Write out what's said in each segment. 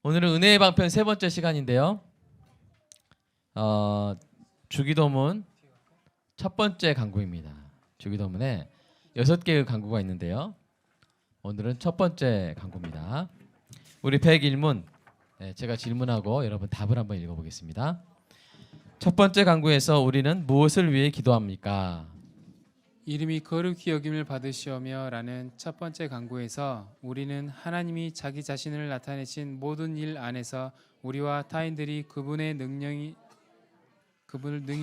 오늘은 은혜의 방편 세 번째 시간인데요. 주기도문 첫 번째 강구입니다. 주기도문에 6개의 강구가 있는데요. 오늘은 첫 번째 강구입니다. 우리 101문 제가 질문하고 여러분 답을 한번 읽어보겠습니다. 첫 번째 강구에서 우리는 무엇을 위해 기도합니까? 이름이 거룩히 여김을 받으시오며 라는 첫 번째 강구에서 우리는 하나님이 자기 자신을 나타내신 모든 일 안에서 우리와 타인들이 그분을 능히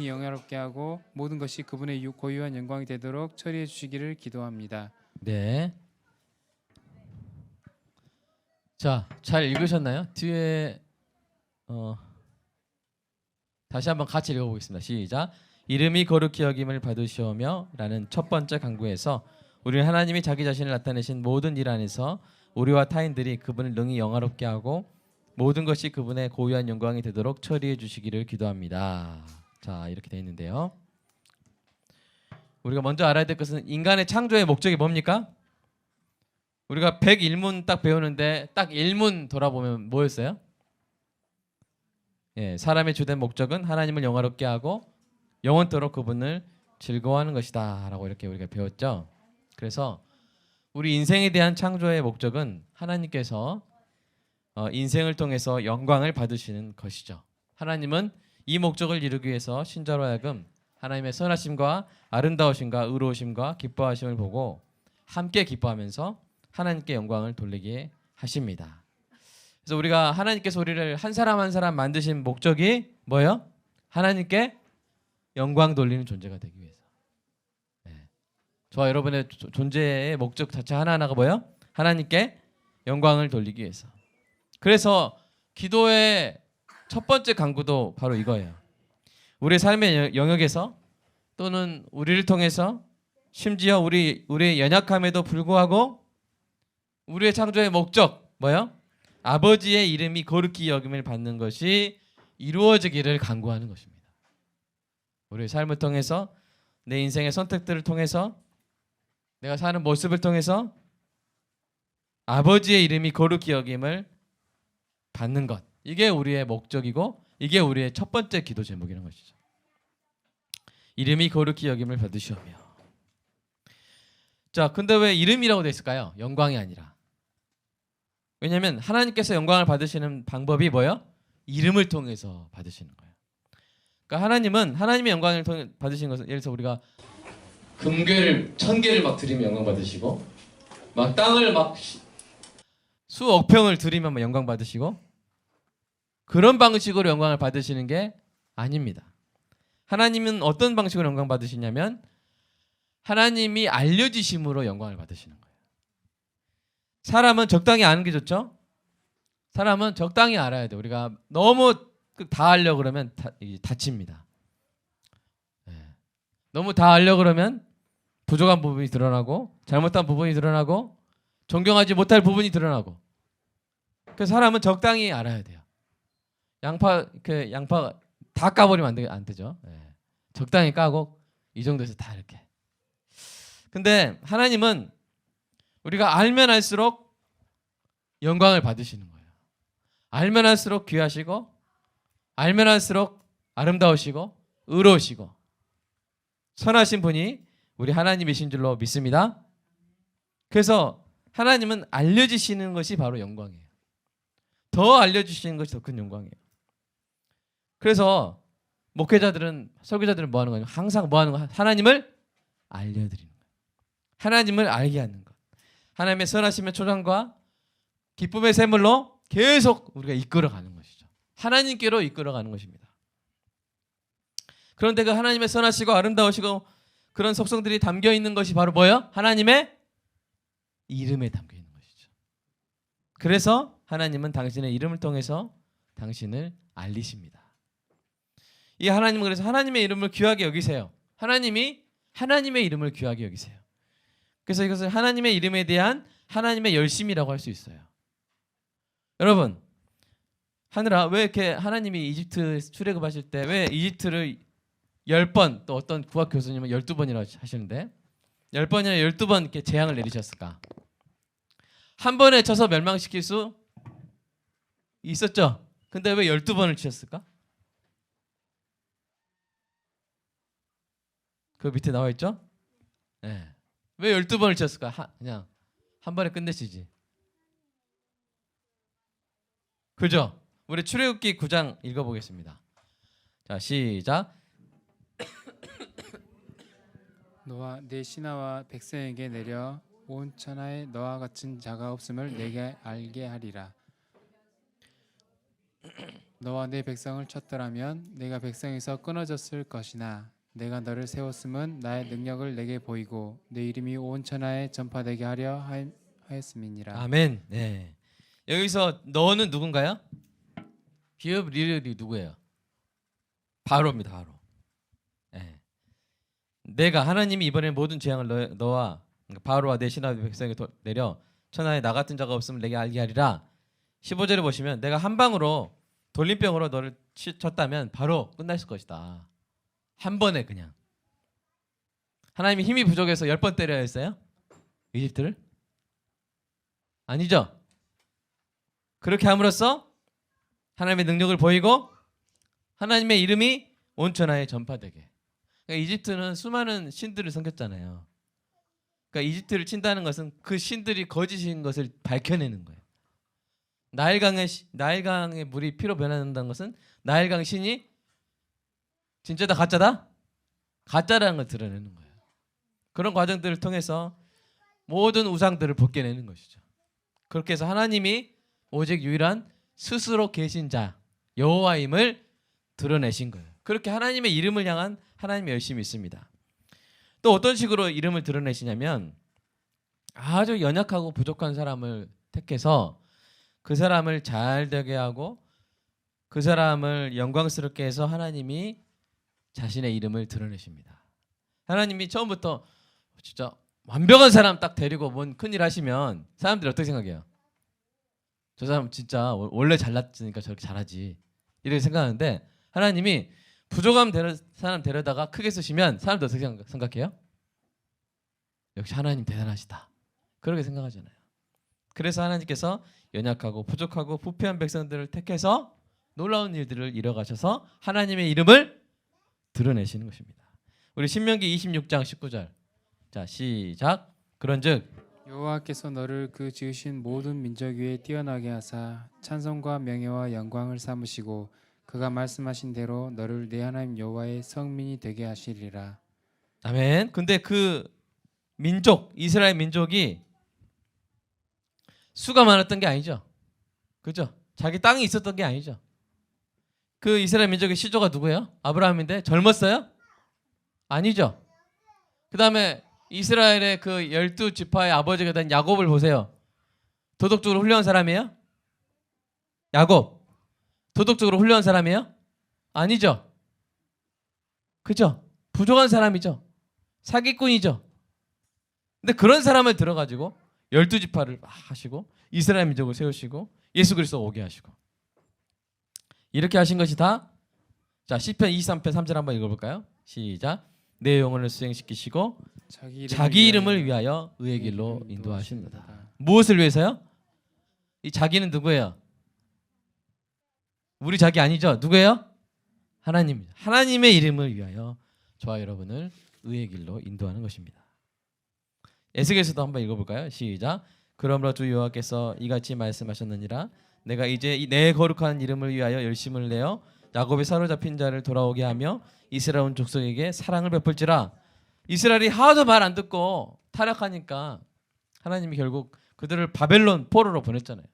영화롭게 하고 모든 것이 그분의 고유한 영광이 되도록 처리해 주시기를 기도합니다. 네. 자, 잘 읽으셨나요? 뒤에 다시 한번 같이 읽어보겠습니다. 시작. 이름이 거룩히 여김을 받으시오며 라는 첫 번째 강구에서 우리는 하나님이 자기 자신을 나타내신 모든 일 안에서 우리와 타인들이 그분을 능히 영화롭게 하고 모든 것이 그분의 고유한 영광이 되도록 처리해 주시기를 기도합니다. 자, 이렇게 되어 있는데요. 우리가 먼저 알아야 될 것은 인간의 창조의 목적이 뭡니까? 우리가 101문 딱 배우는데 딱 1문 돌아보면 뭐였어요? 예, 사람의 주된 목적은 하나님을 영화롭게 하고 영원토록 그분을 즐거워하는 것이다 라고 이렇게 우리가 배웠죠. 그래서 우리 인생에 대한 창조의 목적은 하나님께서 인생을 통해서 영광을 받으시는 것이죠. 하나님은 이 목적을 이루기 위해서 신자로 하여금 하나님의 선하심과 아름다우심과 의로우심과 기뻐하심을 보고 함께 기뻐하면서 하나님께 영광을 돌리게 하십니다. 그래서 우리가 하나님께서 우리를 한 사람 한 사람 만드신 목적이 뭐예요? 하나님께 영광 돌리는 존재가 되기 위해서. 네. 저와 여러분의 존재의 목적 자체 하나하나가 뭐예요? 하나님께 영광을 돌리기 위해서. 그래서 기도의 첫 번째 강구도 바로 이거예요. 우리의 삶의 영역에서 또는 우리를 통해서 심지어 우리의 연약함에도 불구하고 우리의 창조의 목적 뭐예요? 아버지의 이름이 거룩히 여김을 받는 것이 이루어지기를 간구하는 것입니다. 우리의 삶을 통해서 내 인생의 선택들을 통해서 내가 사는 모습을 통해서 아버지의 이름이 거룩히 여김을 받는 것, 이게 우리의 목적이고 이게 우리의 첫 번째 기도 제목이라는 것이죠. 이름이 거룩히 여김을 받으시오며. 자, 근데 왜 이름이라고 되어 있을까요? 영광이 아니라. 왜냐하면 하나님께서 영광을 받으시는 방법이 뭐예요? 이름을 통해서 받으시는 거예요. 그러니까 하나님은 하나님의 영광을 통해 받으시는 것은 예를 들어서 우리가 금괴를 1000개를 막 드리면 영광 받으시고 막 땅을 막 수억 평을 드리면 막 영광 받으시고 그런 방식으로 영광을 받으시는 게 아닙니다. 하나님은 어떤 방식으로 영광 받으시냐면 하나님이 알려지심으로 영광을 받으시는 거예요. 사람은 적당히 아는 게 좋죠? 사람은 적당히 알아야 돼. 우리가 너무 다 알려고 그러면 다칩니다. 네. 너무 다 알려고 그러면 부족한 부분이 드러나고 잘못한 부분이 드러나고 존경하지 못할 부분이 드러나고. 그래서 사람은 적당히 알아야 돼요. 양파 다 까버리면 안 되죠. 네. 적당히 까고 이 정도에서 다 이렇게. 근데 하나님은 우리가 알면 알수록 영광을 받으시는 거예요. 알면 알수록 귀하시고 알면 할수록 아름다우시고 의로우시고 선하신 분이 우리 하나님이신 줄로 믿습니다. 그래서 하나님은 알려주시는 것이 바로 영광이에요. 더 알려주시는 것이 더 큰 영광이에요. 그래서 목회자들은 설교자들은 뭐 하는 거예요? 항상 뭐 하는 거예요? 하나님을 알려드리는 거예요. 하나님을 알게 하는 것. 하나님의 선하심의 초장과 기쁨의 샘물로 계속 우리가 이끌어가는 것이죠. 하나님께로 이끌어가는 것입니다. 그런데 그 하나님의 선하시고 아름다우시고 그런 속성들이 담겨 있는 것이 바로 뭐예요? 하나님의 이름에 담겨 있는 것이죠. 그래서 하나님은 당신의 이름을 통해서 당신을 알리십니다. 이 하나님은 그래서 하나님의 이름을 귀하게 여기세요. 하나님이 하나님의 이름을 귀하게 여기세요. 그래서 이것을 하나님의 이름에 대한 하나님의 열심이라고 할 수 있어요. 여러분, 하늘아, 왜 이렇게 하나님이 이집트 출애굽하실 때 왜 이집트를 10번, 또 어떤 구학 교수님은 12번이라고 하시는데 10번이나 12번 이렇게 재앙을 내리셨을까? 한 번에 쳐서 멸망시킬 수 있었죠. 근데 왜 12번을 치셨을까? 그 밑에 나와 있죠? 네. 왜 12번을 치셨을까? 그냥 한 번에 끝내시지. 그죠? 우리 출애굽기 9장 읽어보겠습니다. 자, 시작. 너와 내 신하와 백성에게 내려 온 천하에 너와 같은 자가 없음을 내게 알게 하리라. 너와 내 백성을 쳤더라면 내가 백성에서 끊어졌을 것이나 내가 너를 세웠음은 나의 능력을 내게 보이고 내 이름이 온 천하에 전파되게 하려 하였음이니라. 아멘. 네. 여기서 너는 누군가요? 비읍 리을이 누구예요? 바로입니다. 바로. 네. 내가 하나님이 이번에 모든 재앙을 너와 그러니까 바로와 내 신하 백성에게 내려 천하에 나 같은 자가 없으면 내게 알게 하리라. 15절에 보시면 내가 한 방으로 돌림병으로 너를 쳤다면 바로 끝났을 것이다. 한 번에 그냥. 하나님이 힘이 부족해서 10번 때려야 했어요? 이집트를? 아니죠. 그렇게 함으로써 하나님의 능력을 보이고 하나님의 이름이 온 천하에 전파되게. 그러니까 이집트는 수많은 신들을 섬겼잖아요. 그러니까 이집트를 친다는 것은 그 신들이 거짓인 것을 밝혀내는 거예요. 나일강의 물이 피로 변한다는 것은 나일강 신이 진짜다 가짜다? 가짜라는 걸 드러내는 거예요. 그런 과정들을 통해서 모든 우상들을 벗겨내는 것이죠. 그렇게 해서 하나님이 오직 유일한 스스로 계신 자 여호와임을 드러내신 거예요. 그렇게 하나님의 이름을 향한 하나님의 열심이 있습니다. 또 어떤 식으로 이름을 드러내시냐면 아주 연약하고 부족한 사람을 택해서 그 사람을 잘 되게 하고 그 사람을 영광스럽게 해서 하나님이 자신의 이름을 드러내십니다. 하나님이 처음부터 진짜 완벽한 사람 딱 데리고 뭔 큰일 하시면 사람들이 어떻게 생각해요? 저 사람 진짜 원래 잘났으니까 저렇게 잘하지 이렇게 생각하는데 하나님이 부족한 사람 데려다가 크게 쓰시면 사람들 어떻게 생각해요? 역시 하나님 대단하시다 그렇게 생각하잖아요. 그래서 하나님께서 연약하고 부족하고 부패한 백성들을 택해서 놀라운 일들을 이뤄가셔서 하나님의 이름을 드러내시는 것입니다. 우리 신명기 26장 19절 자 시작. 그런즉 여호와께서 너를 그 지으신 모든 민족 위에 뛰어나게 하사 찬송과 명예와 영광을 삼으시고 그가 말씀하신 대로 너를 내 하나님 여호와의 성민이 되게 하시리라. 아멘. 근데 그 민족 이스라엘 민족이 수가 많았던 게 아니죠. 그죠? 자기 땅이 있었던 게 아니죠. 그 이스라엘 민족의 시조가 누구예요? 아브라함인데 젊었어요? 아니죠. 그 다음에 이스라엘의 그 12지파의 아버지가 된 야곱을 보세요. 도덕적으로 훌륭한 사람이에요? 야곱 도덕적으로 훌륭한 사람이에요? 아니죠. 그죠? 부족한 사람이죠. 사기꾼이죠. 근데 그런 사람을 들어가지고 12지파를 하시고 이스라엘 민족을 세우시고 예수 그리스도가 오게 하시고 이렇게 하신 것이 다 자 시편 23편 3절 한번 읽어볼까요? 시작. 내 영혼을 수행시키시고 자기 이름을 위하여 의의 길로 인도하십니다. 무엇을 위해서요? 이 자기는 누구예요? 우리 자기 아니죠? 누구예요? 하나님. 하나님의 이름을 위하여 저와 여러분을 의의 길로 인도하는 것입니다. 에스겔서도 한번 읽어볼까요? 시작. 그러므로 주 여호와께서 이같이 말씀하셨느니라 내가 이제 내 거룩한 이름을 위하여 열심을 내어 야곱의 사로잡힌 자를 돌아오게 하며 이스라엘 온 족속에게 사랑을 베풀지라. 이스라엘이 하도 말 안 듣고 타락하니까 하나님이 결국 그들을 바벨론 포로로 보냈잖아요.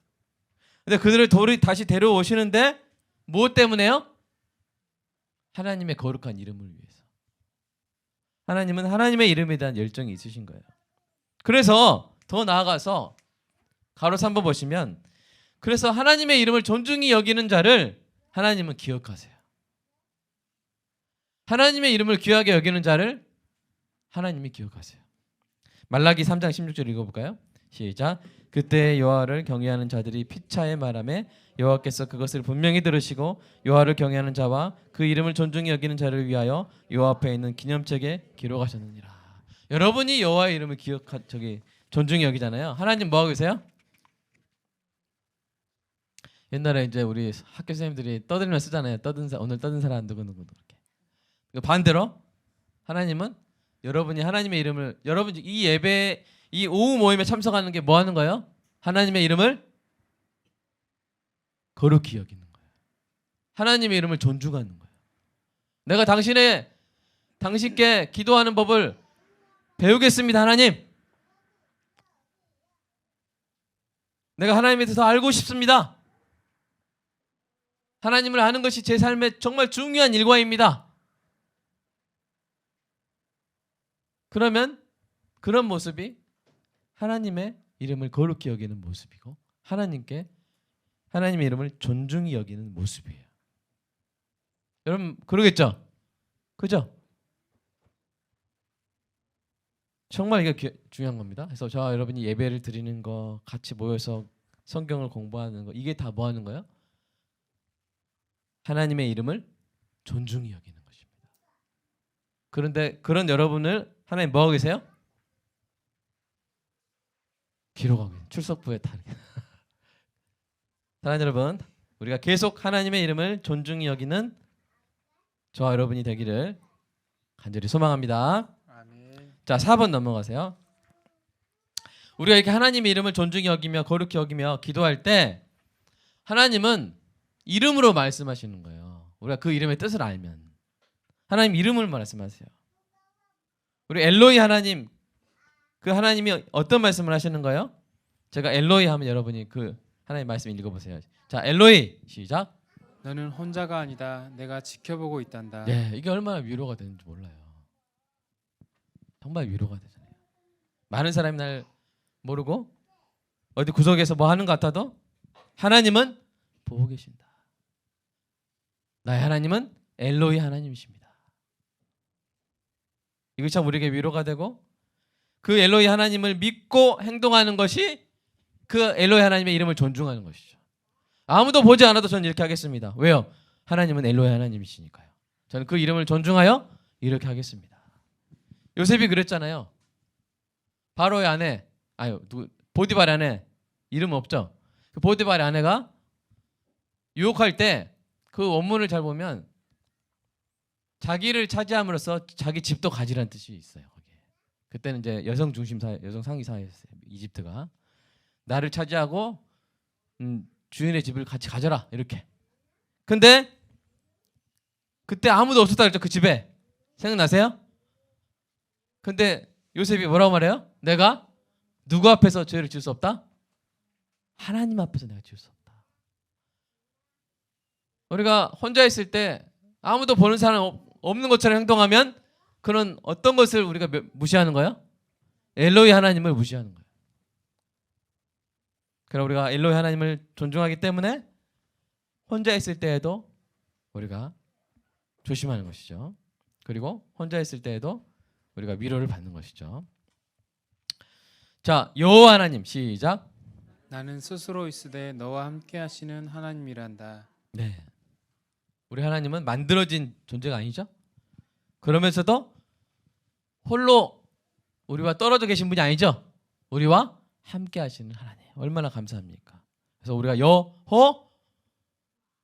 근데 그들을 다시 데려오시는데 무엇 때문에요? 하나님의 거룩한 이름을 위해서. 하나님은 하나님의 이름에 대한 열정이 있으신 거예요. 그래서 더 나아가서 가로서 한번 보시면 그래서 하나님의 이름을 존중히 여기는 자를 하나님은 기억하세요. 하나님의 이름을 귀하게 여기는 자를 하나님이 기억하세요. 말라기 3장 16절 읽어볼까요? 시작. 그때 여호와를 경외하는 자들이 피차에 말하매 여호와께서 그것을 분명히 들으시고 여호와를 경외하는 자와 그 이름을 존중히 여기는 자를 위하여 여호와 앞에 있는 기념책에 기록하셨느니라. 여러분이 여호와의 이름을 존중히 여기잖아요. 하나님 뭐 하고 계세요? 옛날에 이제 우리 학교 선생님들이 떠들면 쓰잖아요. 오늘 떠든 사람 누구누구 이렇게. 반대로 하나님은 여러분이 하나님의 이름을 여러분 이 예배 이 오후 모임에 참석하는 게 뭐 하는 거예요? 하나님의 이름을 거룩히 여기는 거예요. 하나님의 이름을 존중하는 거예요. 내가 당신께 기도하는 법을 배우겠습니다, 하나님. 내가 하나님에 대해서 알고 싶습니다. 하나님을 아는 것이 제 삶의 정말 중요한 일과입니다. 그러면 그런 모습이 하나님의 이름을 거룩히 여기는 모습이고 하나님의 이름을 존중히 여기는 모습이에요. 여러분 그러겠죠? 그죠? 정말 이게 중요한 겁니다. 그래서 저와 여러분이 예배를 드리는 거, 같이 모여서 성경을 공부하는 거, 이게 다 뭐 하는 거예요? 하나님의 이름을 존중히 여기는 것입니다. 그런데 그런 여러분을 하나님 뭐 하고 계세요? 기록하고 계세요. 출석부에 다. 사랑하는 여러분, 우리가 계속 하나님의 이름을 존중히 여기는 저와 여러분이 되기를 간절히 소망합니다. 아멘. 자, 4번 넘어가세요. 우리가 이렇게 하나님의 이름을 존중히 여기며 거룩히 여기며 기도할 때 하나님은 이름으로 말씀하시는 거예요. 우리가 그 이름의 뜻을 알면 하나님 이름을 말씀하세요. 우리 엘로이 하나님, 그 하나님이 어떤 말씀을 하시는 거예요? 제가 엘로이 하면 여러분이 그 하나님 말씀 읽어보세요. 자, 엘로이 시작. 너는 혼자가 아니다. 내가 지켜보고 있단다. 네, 이게 얼마나 위로가 되는지 몰라요. 정말 위로가 되잖아요. 많은 사람이 날 모르고 어디 구석에서 뭐 하는 것 같아도 하나님은 보고 계신다. 나의 하나님은 엘로이 하나님이십니다. 이것이 참 우리에게 위로가 되고 그 엘로이 하나님을 믿고 행동하는 것이 그 엘로이 하나님의 이름을 존중하는 것이죠. 아무도 보지 않아도 저는 이렇게 하겠습니다. 왜요? 하나님은 엘로이 하나님이시니까요. 저는 그 이름을 존중하여 이렇게 하겠습니다. 요셉이 그랬잖아요. 바로의 아내, 보디발의 아내 이름 없죠? 그 보디발의 아내가 유혹할 때 그 원문을 잘 보면 자기를 차지함으로써 자기 집도 가지라는 뜻이 있어요. 거기에. 그때는 이제 여성 중심 사회, 여성 상위 사회였어요. 이집트가 나를 차지하고 주인의 집을 같이 가져라 이렇게. 근데 그때 아무도 없었다 그랬죠. 그 집에 생각나세요? 근데 요셉이 뭐라고 말해요? 내가 누구 앞에서 죄를 지을 수 없다? 하나님 앞에서 내가 지을 수 없다. 우리가 혼자 있을 때 아무도 보는 사람 없는 것처럼 행동하면 그런 어떤 것을 우리가 무시하는 거예요? 엘로이 하나님을 무시하는 거예요. 그럼 우리가 엘로이 하나님을 존중하기 때문에 혼자 있을 때에도 우리가 조심하는 것이죠. 그리고 혼자 있을 때에도 우리가 위로를 받는 것이죠. 자, 여호와 하나님 시작. 나는 스스로 있으되 너와 함께 하시는 하나님이란다. 네. 우리 하나님은 만들어진 존재가 아니죠. 그러면서도 홀로 우리와 떨어져 계신 분이 아니죠. 우리와 함께 하시는 하나님. 얼마나 감사합니까? 그래서 우리가 여호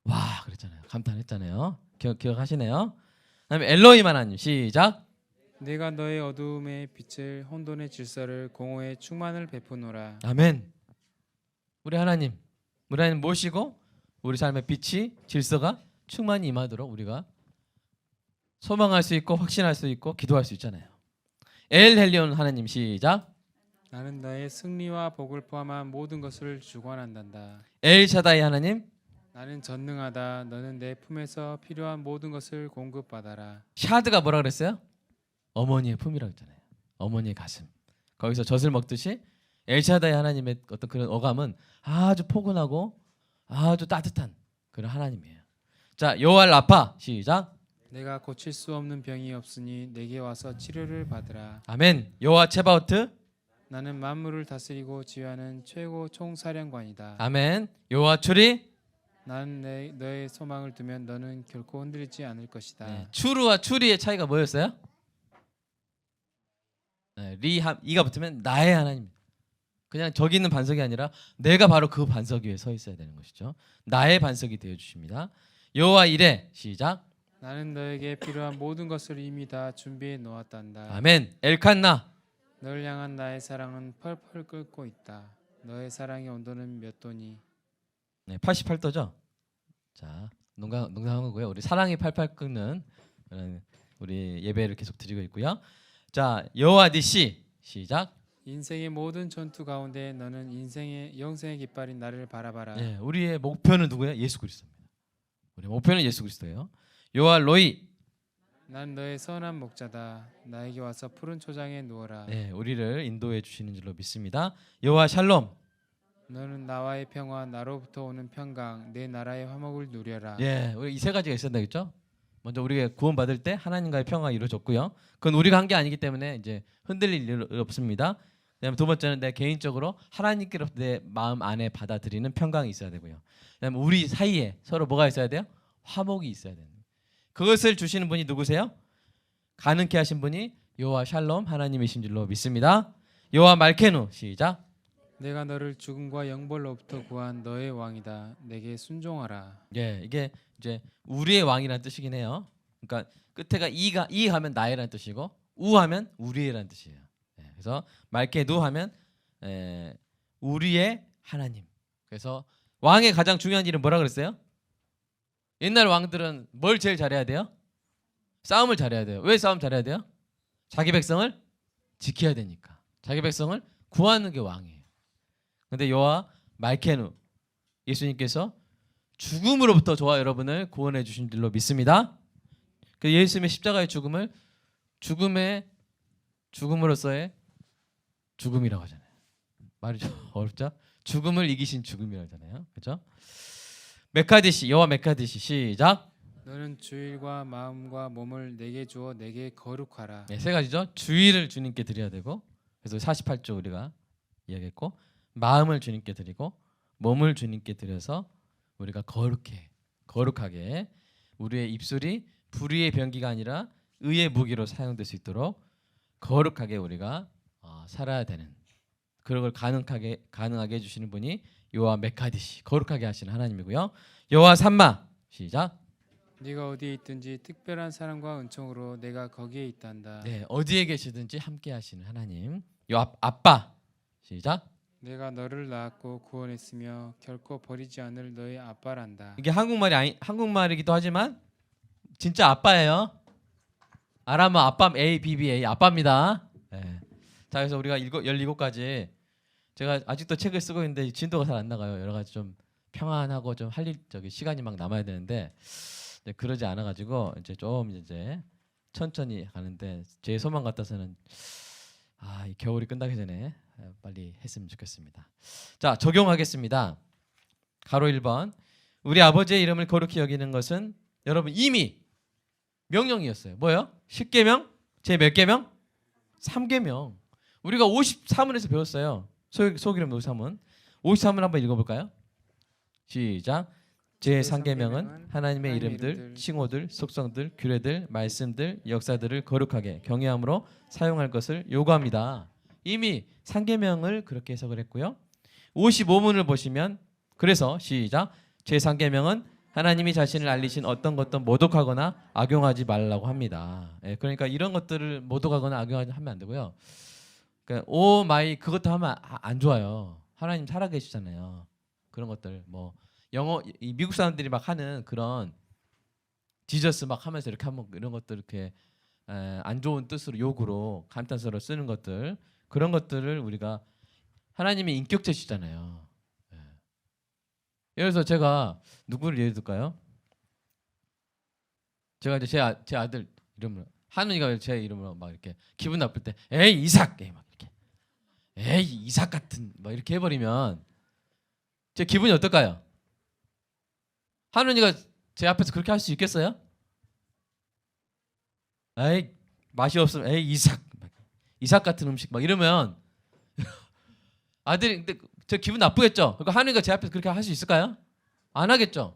와 그랬잖아요. 감탄했잖아요. 기억하시네요. 그다음에 엘로힘 하나님 시작. 내가 너의 어두움의 빛을 혼돈의 질서를 공허의 충만을 베푸노라. 아멘. 우리 하나님 모시고 우리 삶의 빛이 질서가 충만히 임하도록 우리가 소망할 수 있고 확신할 수 있고 기도할 수 있잖아요. 엘 헬리온 하나님 시작. 나는 너의 승리와 복을 포함한 모든 것을 주관한단다. 엘 샤다이 하나님. 나는 전능하다. 너는 내 품에서 필요한 모든 것을 공급받아라. 샤드가 뭐라 그랬어요? 어머니의 품이라고 했잖아요. 어머니의 가슴. 거기서 젖을 먹듯이 엘샤다이 하나님의 어떤 그런 어감은 아주 포근하고 아주 따뜻한 그런 하나님이에요. 자, 요알 라파 시작. 내가 고칠 수 없는 병이 없으니 내게 와서 치료를 받으라. 아멘. 여호와 체바오트. 나는 만물을 다스리고 지휘하는 최고 총사령관이다. 아멘. 여호와 추리. 나는 너의 소망을 두면 너는 결코 흔들리지 않을 것이다. 네. 추루와 추리의 차이가 뭐였어요? 네, 이가 붙으면 나의 하나님. 그냥 저기 있는 반석이 아니라 내가 바로 그 반석 위에 서 있어야 되는 것이죠. 나의 반석이 되어 주십니다. 여호와 이레 시작. 나는 너에게 필요한 모든 것을 이미 다 준비해 놓았단다. 아멘. 엘칸나. 널 향한 나의 사랑은 펄펄 끓고 있다. 너의 사랑의 온도는 몇 도니? 네, 88도죠. 자, 농담한 거고요. 우리 사랑이 팔팔 끓는 우리 예배를 계속 드리고 있고요. 자, 여호와 니시 시작. 인생의 모든 전투 가운데 너는 인생의 영생의 깃발인 나를 바라봐라. 네, 우리의 목표는 누구예요? 예수 그리스도입니다. 우리 목표는 예수 그리스도예요. 여호와 로이. 난 너의 선한 목자다. 나에게 와서 푸른 초장에 누워라. 네, 우리를 인도해 주시는 줄로 믿습니다. 여호와 샬롬. 너는 나와의 평화, 나로부터 오는 평강, 내 나라의 화목을 누려라. 예, 우리 이 세 가지가 있어야 되겠죠. 먼저 우리가 구원 받을 때 하나님과의 평화가 이루어졌고요. 그건 우리가 한 게 아니기 때문에 이제 흔들릴 일 없습니다. 그다음에 두 번째는 내 개인적으로 하나님께로부터 내 마음 안에 받아들이는 평강이 있어야 되고요. 그다음에 우리 사이에 서로 뭐가 있어야 돼요? 화목이 있어야 돼요. 그것을 주시는 분이 누구세요? 가능케 하신 분이 여호와 샬롬 하나님이신 줄로 믿습니다. 여호와 말케누 시작. 내가 너를 죽음과 영벌로부터 구한 너의 왕이다. 내게 순종하라. 예, 이게 이제 우리의 왕이라는 뜻이긴 해요. 그러니까 끝에가 이 하면 나의라는 뜻이고 우 하면 우리의라는 뜻이에요. 예, 그래서 말케누 하면 우리의 하나님. 그래서 왕의 가장 중요한 일은 뭐라 그랬어요? 옛날 왕들은 뭘 제일 잘해야 돼요? 싸움을 잘해야 돼요. 왜 싸움 잘해야 돼요? 자기 백성을 지켜야 되니까. 자기 백성을 구하는 게 왕이에요. 근데 여호와 말케누 예수님께서 죽음으로부터 저와 여러분을 구원해 주신 줄로 믿습니다. 그 예수님의 십자가의 죽음을 죽음으로서의 죽음이라고 하잖아요. 말이 좀 어렵죠? 죽음을 이기신 죽음이라고 하잖아요. 그렇죠? 메카디시 여호와 메카디시 시작. 너는 주일과 마음과 몸을 내게 주어 내게 거룩하라. 네, 세 가지죠. 주일을 주님께 드려야 되고 그래서 48조 우리가 이야기했고 마음을 주님께 드리고 몸을 주님께 드려서 우리가 거룩하게 우리의 입술이 불의의 병기가 아니라 의의 무기로 사용될 수 있도록 거룩하게 우리가 살아야 되는 그런 걸 가능하게 해주시는 분이 여호와 메카디시 거룩하게 하시는 하나님이고요. 여호와 삼마 시작. 네가 어디에 있든지 특별한 사랑과 은총으로 내가 거기에 있단다. 네, 어디에 계시든지 함께 하시는 하나님. 아빠 시작. 내가 너를 낳았고 구원했으며 결코 버리지 않을 너의 아빠란다. 이게 한국말이기도 하지만 진짜 아빠예요. 아람어 아빠 ABBA 아빠입니다. 네. 자, 그래서 우리가 17가지 제가 아직도 책을 쓰고 있는데 진도가 잘 안 나가요. 여러 가지 좀 평안하고 좀 할 일 시간이 막 남아야 되는데 그러지 않아 가지고 이제 좀 천천히 가는데 제 소망 같아서는 이 겨울이 끝나기 전에 빨리 했으면 좋겠습니다. 자, 적용하겠습니다. 가로 1번. 우리 아버지의 이름을 거룩히 여기는 것은 여러분 이미 명령이었어요. 뭐예요? 10계명? 제 몇 계명? 3계명. 우리가 53원에서 배웠어요. 소기름 53원. 53원 한번 읽어볼까요? 시작. 제 3계명은 하나님의 이름들, 칭호들, 속성들, 규례들, 말씀들, 역사들을 거룩하게 경외함으로 사용할 것을 요구합니다. 이미 3계명을 그렇게 해석을 했고요. 55문을 보시면 그래서 시작. 제 3계명은 하나님이 자신을 알리신 어떤 것도 모독하거나 악용하지 말라고 합니다. 예, 그러니까 이런 것들을 모독하거나 악용하면 안 되고요. 그러니까 오 마이 그것도 하면 안 좋아요. 하나님 살아계시잖아요. 그런 것들 뭐 이 미국 사람들이 막 하는 그런 지저스 막 하면서 이렇게 하면 이런 것들 이렇게 안 좋은 뜻으로 욕으로 감탄사로 쓰는 것들 그런 것들을 우리가 하나님이 인격체시잖아요. 예를 들어서 제가 누구를 예를 들까요? 제가 이제 제 아들 이름으로 한우이가 제 이름으로 막 이렇게 기분 나쁠 때 에이 이삭 막 이렇게 에이 이삭 같은 막 이렇게 해버리면 제 기분이 어떨까요? 한우이가 제 앞에서 그렇게 할 수 있겠어요? 에이 맛이 없으면 에이 이삭 같은 음식 막 이러면 아들이 근데 저 기분 나쁘겠죠. 그러니까 한우이가 제 앞에서 그렇게 할 수 있을까요? 안 하겠죠.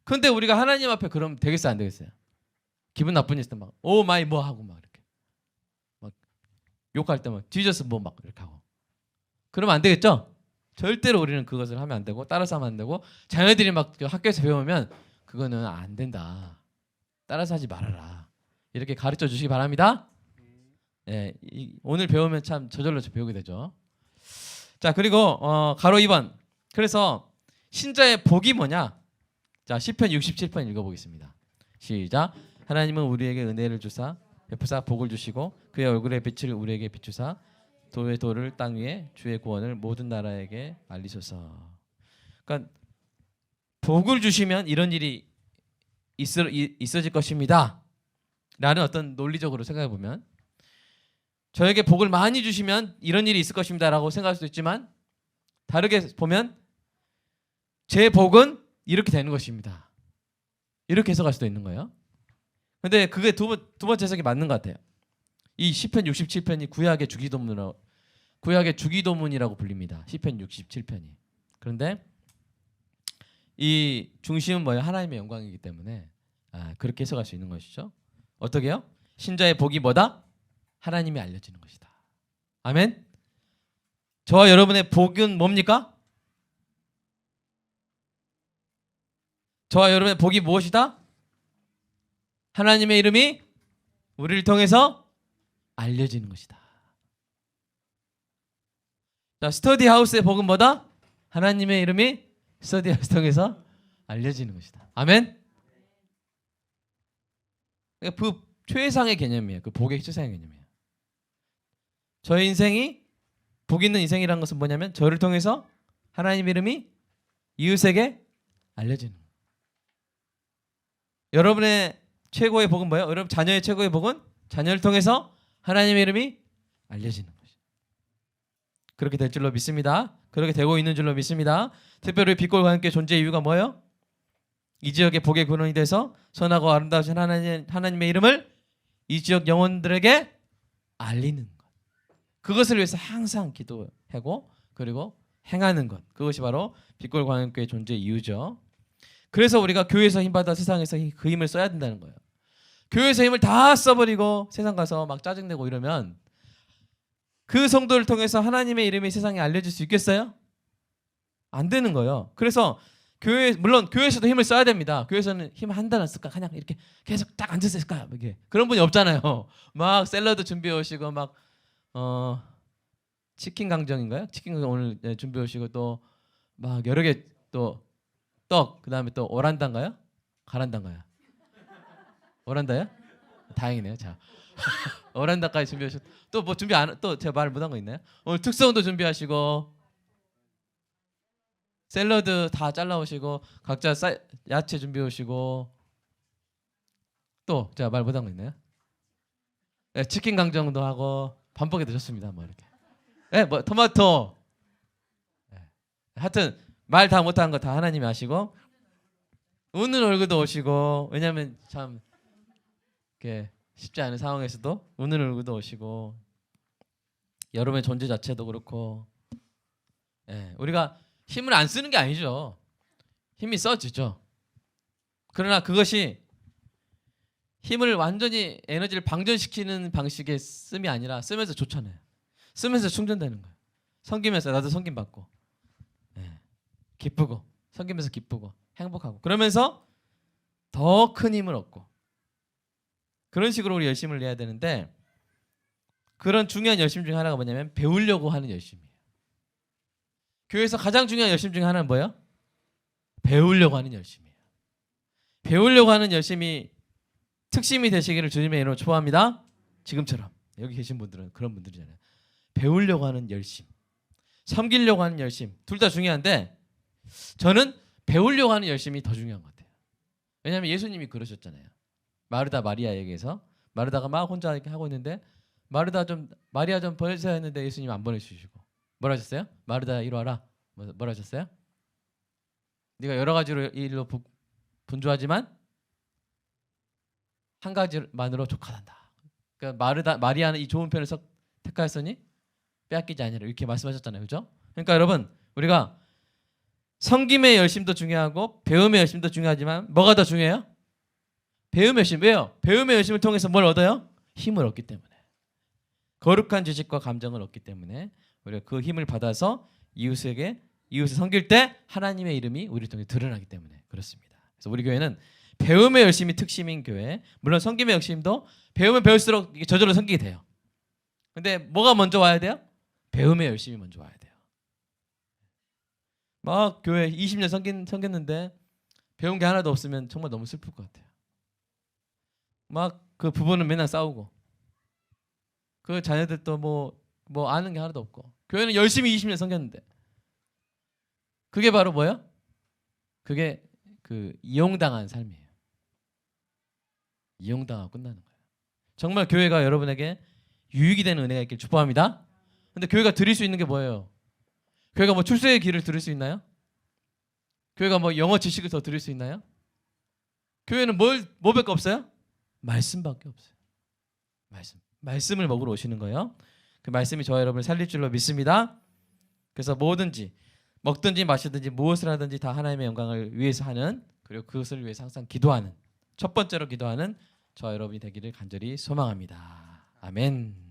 근데 우리가 하나님 앞에 그러면 되겠어요, 안 되겠어요? 기분 나쁜 일때 막 오 마이 뭐 하고 막 이렇게 막 욕할 때 막 뒤져서 뭐 막 이렇게 하고 그러면 안 되겠죠? 절대로 우리는 그것을 하면 안 되고 따라서 하면 안 되고 자녀들이 막 학교에서 배우면 그거는 안 된다. 따라서 하지 말아라. 이렇게 가르쳐 주시기 바랍니다. 예, 오늘 배우면 참 저절로 배우게 되죠. 자, 그리고 가로 2번. 그래서 신자의 복이 뭐냐? 자, 시편 67편 읽어보겠습니다. 시작. 하나님은 우리에게 은혜를 주사 베푸사 복을 주시고 그의 얼굴의 빛을 우리에게 비추사 도의 도를 땅 위에 주의 구원을 모든 나라에게 알리소서. 그러니까 복을 주시면 이런 일이 있어질 것입니다. 라는 어떤 논리적으로 생각해 보면 저에게 복을 많이 주시면 이런 일이 있을 것입니다라고 생각할 수도 있지만 다르게 보면 제 복은 이렇게 되는 것입니다. 이렇게 해석할 수도 있는 거예요. 근데 그게 두 번째 해석이 맞는 것 같아요. 이 시편 67편이 구약의 주기도문이라고 불립니다. 시편 67편이. 그런데 이 중심은 뭐예요? 하나님의 영광이기 때문에 그렇게 해석할 수 있는 것이죠. 어떻게요? 신자의 복이 뭐다? 하나님이 알려지는 것이다. 아멘. 저와 여러분의 복은 뭡니까? 저와 여러분의 복이 무엇이다? 하나님의 이름이 우리를 통해서 알려지는 것이다. 자, 스터디 하우스의 복은 뭐다? 하나님의 이름이 스터디 하우스 통해서 알려지는 것이다. 아멘. 그 최상의 개념이에요. 그 복의 최상의 개념이에요. 저의 인생이 복 있는 인생이라는 것은 뭐냐면 저를 통해서 하나님의 이름이 이웃에게 알려지는 거예요. 여러분의 최고의 복은 뭐예요? 여러분 자녀의 최고의 복은 자녀를 통해서 하나님의 이름이 알려지는 것이죠. 그렇게 될 줄로 믿습니다. 그렇게 되고 있는 줄로 믿습니다. 특별히 빛골과 함께 존재의 이유가 뭐예요? 이 지역의 복의 근원이 돼서 선하고 아름다우신 하나님의 이름을 이 지역 영혼들에게 알리는 것. 그것을 위해서 항상 기도하고 그리고 행하는 것. 그것이 바로 빛골과 함께 존재의 이유죠. 그래서 우리가 교회에서 힘받아 세상에서 그 힘을 써야 된다는 거예요. 교회에서 힘을 다 써버리고 세상 가서 막 짜증내고 이러면 그 성도를 통해서 하나님의 이름이 세상에 알려질 수 있겠어요? 안 되는 거예요. 그래서 물론 교회에서도 힘을 써야 됩니다. 교회에서는 힘 한 달 안 쓸까? 그냥 이렇게 계속 딱 앉아서 쓸까? 이게 그런 분이 없잖아요. 막 샐러드 준비해 오시고 막 치킨 강정인가요? 치킨 강정 오늘 준비해 오시고 또 막 여러 개 또 떡 그다음에 또 오란다인가요? 가란다인가요? 오란다요? 다행이네요. 자, 오란다까지 준비하셨. 또 뭐 준비 안 또 제가 말 못한 거 있나요? 오늘 특성도 준비하시고 샐러드 다 잘라오시고 각자 야채 준비하시고 또 제가 말 못한 거 있나요? 네, 치킨 강정도 하고 반복에 드셨습니다. 뭐 이렇게. 네, 뭐 토마토. 네. 하여튼 말 다 못한 거 다 하나님이 아시고 웃는 얼굴도 오시고 왜냐하면 참 이렇게 쉽지 않은 상황에서도 웃는 얼굴도 오시고 여러분의 존재 자체도 그렇고 우리가 힘을 안 쓰는 게 아니죠. 힘이 써지죠. 그러나 그것이 힘을 완전히 에너지를 방전시키는 방식의 씀이 아니라 쓰면서 좋잖아요. 쓰면서 충전되는 거예요. 섬기면서 나도 섬김 받고 기쁘고 섬기면서 기쁘고 행복하고 그러면서 더 큰 힘을 얻고 그런 식으로 우리 열심을 내야 되는데 그런 중요한 열심 중에 하나가 뭐냐면 배우려고 하는 열심이에요. 교회에서 가장 중요한 열심 중에 하나는 뭐예요? 배우려고 하는 열심이에요. 배우려고 하는 열심이 특심이 되시기를 주님의 이름으로 초합니다. 지금처럼 여기 계신 분들은 그런 분들이잖아요. 배우려고 하는 열심, 섬기려고 하는 열심 둘 다 중요한데 저는 배우려고 하는 열심이 더 중요한 것 같아요. 왜냐하면 예수님이 그러셨잖아요. 마르다 마리아에게서 마르다가 막 혼자 이렇게 하고 있는데 마리아 좀 보내주세요 했는데 예수님 안 보내주시고 뭐라 하셨어요? 마르다 이리 와라. 뭐라 하셨어요? 네가 여러 가지로 일로 분주하지만 한 가지만으로 족하단다. 그러니까 마리아는 이 좋은 편을 택하였으니 빼앗기지 아니라 이렇게 말씀하셨잖아요. 그렇죠? 그러니까 여러분 우리가 섬김의 열심도 중요하고 배움의 열심도 중요하지만 뭐가 더 중요해요? 배움의 열심. 왜요? 배움의 열심을 통해서 뭘 얻어요? 힘을 얻기 때문에. 거룩한 지식과 감정을 얻기 때문에 우리가 그 힘을 받아서 이웃을 섬길 때 하나님의 이름이 우리 통해 드러나기 때문에 그렇습니다. 그래서 우리 교회는 배움의 열심이 특심인 교회. 물론 섬김의 열심도 배우면 배울수록 이게 저절로 섬기게 돼요. 근데 뭐가 먼저 와야 돼요? 배움의 열심이 먼저 와야 돼요. 막 교회 20년 섬겼는데 배운 게 하나도 없으면 정말 너무 슬플 것 같아요. 막 그 부부는 맨날 싸우고 그 자녀들도 뭐 아는 게 하나도 없고 교회는 열심히 20년 섬겼는데 그게 바로 뭐예요? 그게 그 이용당한 삶이에요. 이용당하고 끝나는 거예요. 정말 교회가 여러분에게 유익이 되는 은혜가 있길 축복합니다. 근데 교회가 드릴 수 있는 게 뭐예요? 교회가 뭐 출세의 길을 들을 수 있나요? 교회가 뭐 영어 지식을 더 들을 수 있나요? 교회는 뭐밖에 없어요? 말씀밖에 없어요. 말씀을 먹으러 오시는 거예요. 그 말씀이 저와 여러분을 살릴 줄로 믿습니다. 그래서 뭐든지 먹든지 마시든지 무엇을 하든지 다 하나님의 영광을 위해서 하는, 그리고 그것을 위해서 항상 기도하는, 첫 번째로 기도하는 저와 여러분이 되기를 간절히 소망합니다. 아멘.